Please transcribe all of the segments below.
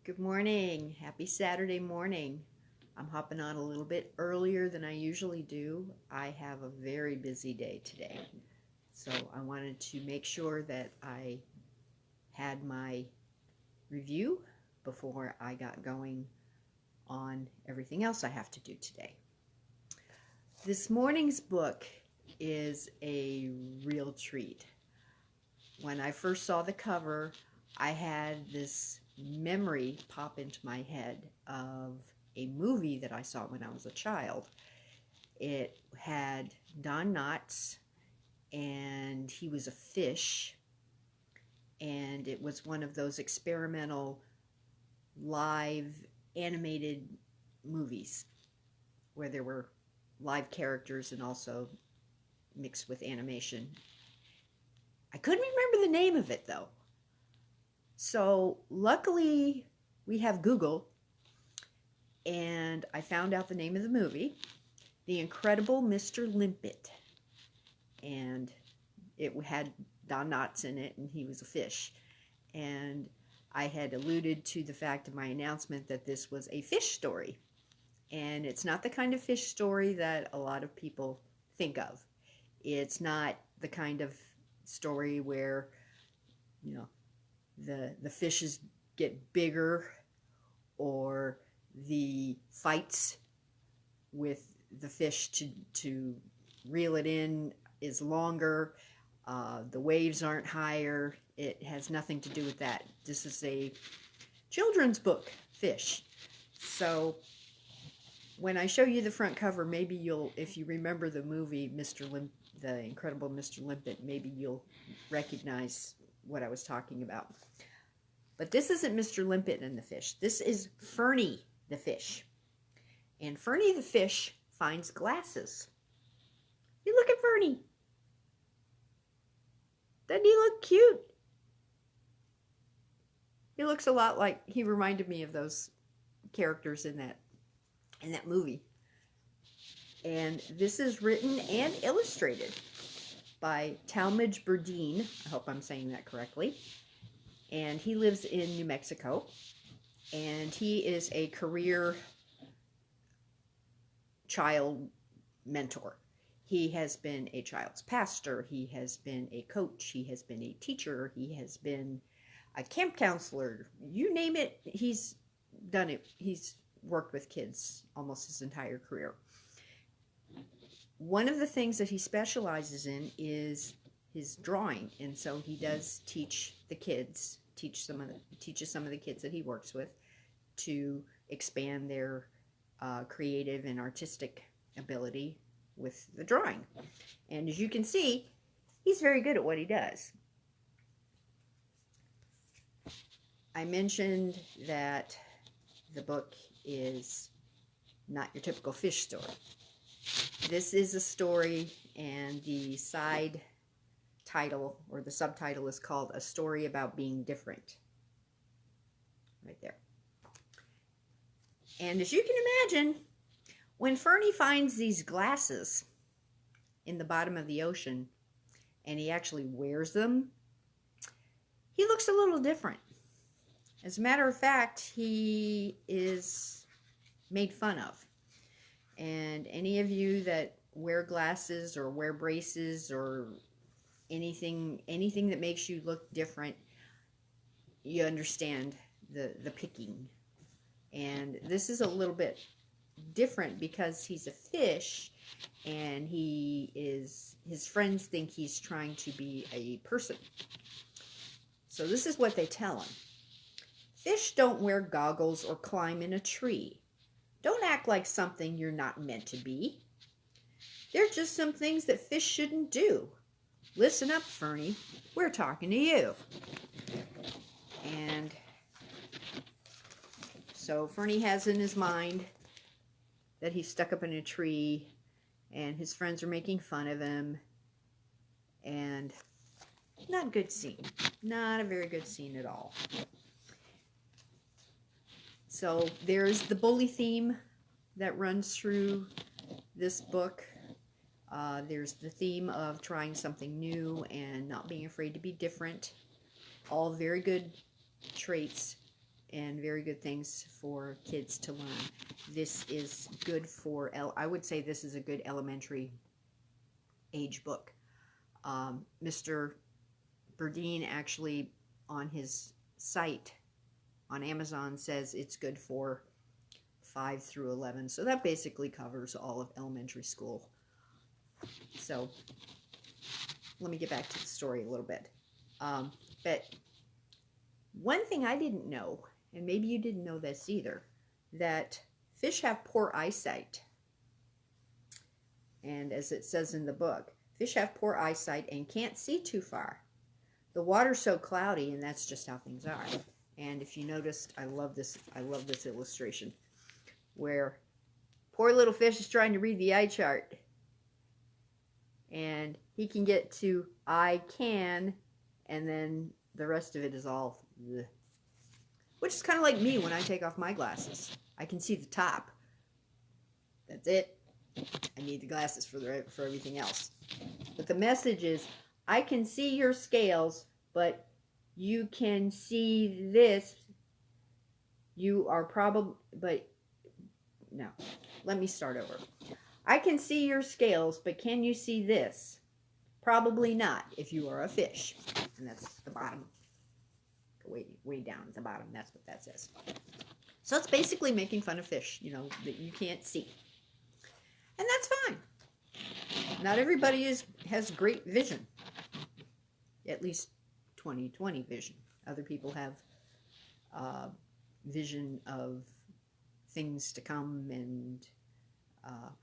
Good morning. Happy Saturday morning. I'm hopping on a little bit earlier than I usually do. I have a very busy day today. So I wanted to make sure that I had my review before I got going on everything else I have to do today. This morning's book is a real treat. When I first saw the cover, I had this memory pop into my head of a movie that I saw when I was a child. It had Don Knotts, and he was a fish, and it was one of those experimental live animated movies where there were live characters and also mixed with animation. I couldn't remember the name of it though. So luckily we have Google, and I found out the name of the movie, The Incredible Mr. Limpet. And it had Don Knotts in it, and he was a fish. And I had alluded to the fact of my announcement that this was a fish story. And it's not the kind of fish story that a lot of people think of. It's not the kind of story where, the fishes get bigger, or the fights with the fish to reel it in is longer. The waves aren't higher. It has nothing to do with that. This is a children's book, Fish. So when I show you the front cover, maybe you'll, if you remember the movie The Incredible Mr. Limpet, maybe you'll recognize what I was talking about. But this isn't Mr. Limpet and the fish. This is Fernie the fish. And Fernie the fish finds glasses. You look at Fernie. Doesn't he look cute? He looks a lot like, he reminded me of those characters in that movie. And this is written and illustrated by Talmadge Burdine. I hope I'm saying that correctly. And he lives in New Mexico. And he is a career child mentor. He has been a child's pastor. He has been a coach. He has been a teacher. He has been a camp counselor. You name it, he's done it. He's worked with kids almost his entire career. One of the things that he specializes in is his drawing, and so he does teach the kids, teaches some of the kids that he works with to expand their creative and artistic ability with the drawing. And as you can see, he's very good at what he does. I mentioned that the book is not your typical fish story. This is a story, and the side title or the subtitle is called A Story About Being Different. Right there. And as you can imagine, when Fernie finds these glasses in the bottom of the ocean, and he actually wears them, he looks a little different. As a matter of fact, he is made fun of. And any of you that wear glasses or wear braces or anything that makes you look different, you understand the picking. And this is a little bit different because he's a fish, and his friends think he's trying to be a person. So this is what they tell him. Fish don't wear goggles or climb in a tree. Don't act like something you're not meant to be. They're just some things that fish shouldn't do. Listen up, Fernie. We're talking to you. And so Fernie has in his mind that he's stuck up in a tree, and his friends are making fun of him. And not a good scene. Not a very good scene at all. So there's the bully theme that runs through this book. There's the theme of trying something new and not being afraid to be different. All very good traits and very good things for kids to learn. This is good for, I would say this is a good elementary age book. Mr. Burdine actually on his site on Amazon says it's good for 5 through 11. So that basically covers all of elementary school. So let me get back to the story a little bit. But one thing I didn't know, and maybe you didn't know this either, that fish have poor eyesight. And as it says in the book, fish have poor eyesight and can't see too far. The water's so cloudy, and that's just how things are. And if you noticed, I love this illustration where poor little fish is trying to read the eye chart. And he can get to I can, and then the rest of it is all bleh. Which is kind of like me when I take off my glasses. I can see the top. That's it. I need the glasses for everything else. But the message is, I can see your scales, but you can see this. You are probably, but no. Let me start over. I can see your scales, but can you see this? Probably not if you are a fish. And that's the bottom. Way down at the bottom. That's what that says. So it's basically making fun of fish, you know, that you can't see. And that's fine. Not everybody has great vision. At least 20/20 vision. Other people have vision of things to come and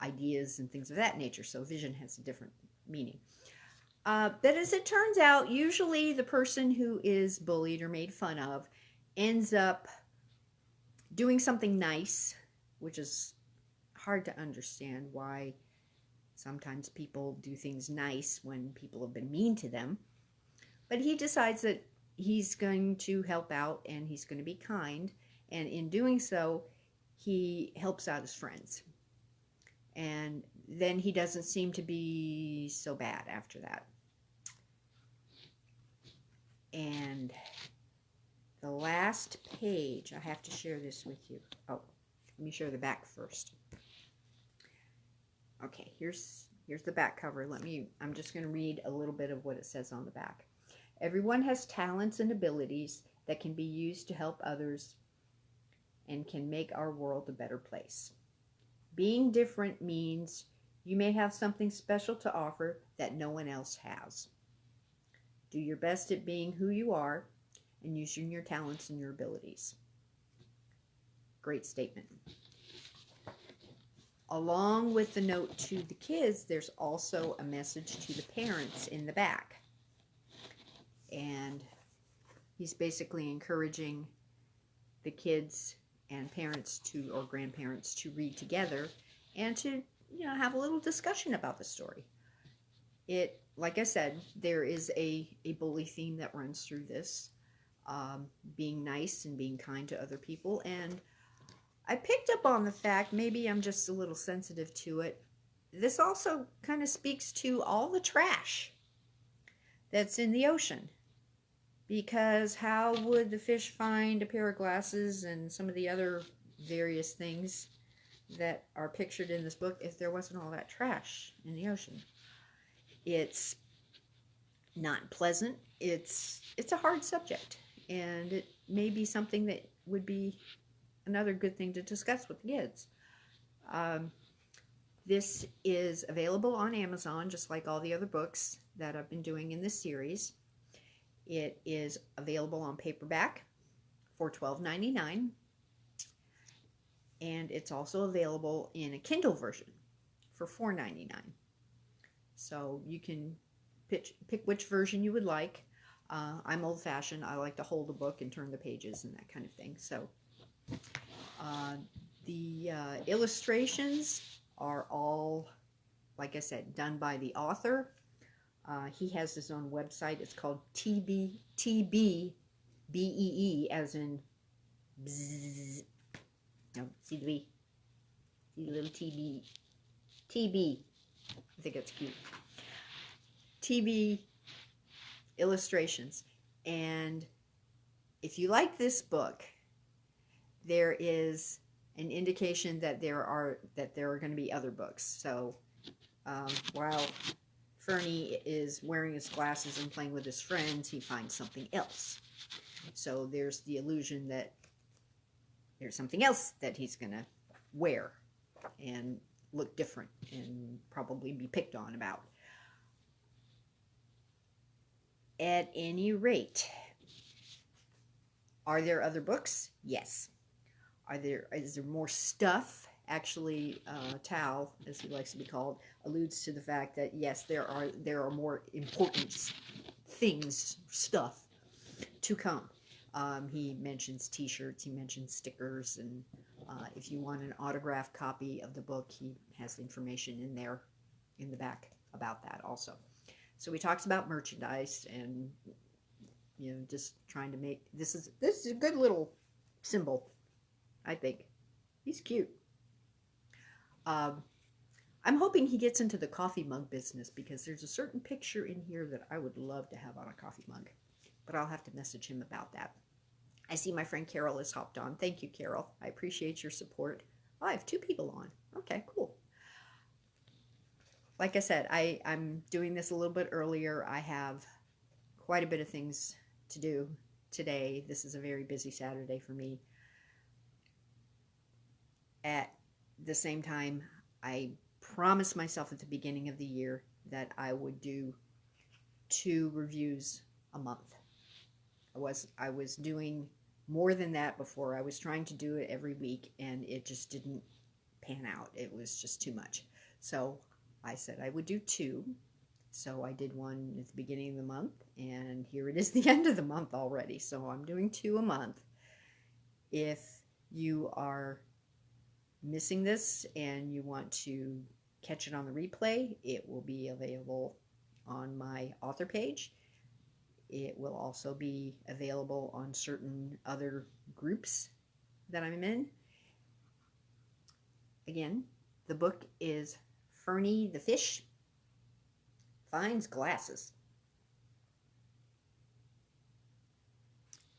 ideas and things of that nature. So vision has a different meaning. But as it turns out, usually the person who is bullied or made fun of ends up doing something nice, which is hard to understand why sometimes people do things nice when people have been mean to them. But he decides that he's going to help out and he's going to be kind. And in doing so, he helps out his friends. And then he doesn't seem to be so bad after that. And the last page, I have to share this with you. Oh, let me share the back first. Okay, here's the back cover. I'm just going to read a little bit of what it says on the back. Everyone has talents and abilities that can be used to help others and can make our world a better place. Being different means you may have something special to offer that no one else has. Do your best at being who you are and using your talents and your abilities. Great statement. Along with the note to the kids, there's also a message to the parents in the back. And he's basically encouraging the kids and parents or grandparents to read together and to, have a little discussion about the story. Like I said, there is a bully theme that runs through this, being nice and being kind to other people. And I picked up on the fact, maybe I'm just a little sensitive to it, this also kind of speaks to all the trash that's in the ocean. Because how would the fish find a pair of glasses and some of the other various things that are pictured in this book if there wasn't all that trash in the ocean? It's not pleasant. It's a hard subject, and it may be something that would be another good thing to discuss with the kids. This is available on Amazon, just like all the other books that I've been doing in this series. It is available on paperback for $12.99, and it's also available in a Kindle version for $4.99. So you can pick which version you would like. I'm old-fashioned. I like to hold a book and turn the pages and that kind of thing. So the illustrations are all, like I said, done by the author. He has his own website. It's called TBBEE, as in bzzz. No, see the B? See the little TB. I think it's cute. TB Illustrations. And if you like this book, there is an indication that there are going to be other books. So while Fernie is wearing his glasses and playing with his friends, he finds something else. So there's the illusion that there's something else that he's going to wear and look different and probably be picked on about. At any rate, are there other books? Yes. Is there more stuff? Actually, Tal, as he likes to be called, alludes to the fact that yes, there are more important things, stuff to come. He mentions T-shirts, he mentions stickers, and if you want an autographed copy of the book, he has information in there, in the back, about that also. So he talks about merchandise and, you know, just trying to make this is a good little symbol, I think. He's cute. I'm hoping he gets into the coffee mug business because there's a certain picture in here that I would love to have on a coffee mug, but I'll have to message him about that. I see my friend Carol has hopped on. Thank you, Carol. I appreciate your support. Oh, I have 2 people on. Okay, cool. Like I said, I'm doing this a little bit earlier. I have quite a bit of things to do today. This is a very busy Saturday for me. At the same time, I promised myself at the beginning of the year that I would do 2 reviews a month. I was doing more than that before. I was trying to do it every week, and it just didn't pan out. It was just too much. So I said I would do 2. So I did one at the beginning of the month, and here it is the end of the month already. So I'm doing 2 a month. If you are missing this and you want to catch it on the replay, it will be available on my author page. It will also be available on certain other groups that I'm in. Again, the book is Fernie the Fish Finds Glasses.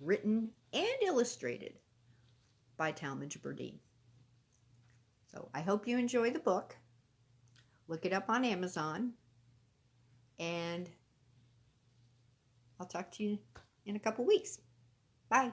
Written and illustrated by Talmadge Burdine. So I hope you enjoy the book. Look it up on Amazon. And I'll talk to you in a couple weeks. Bye.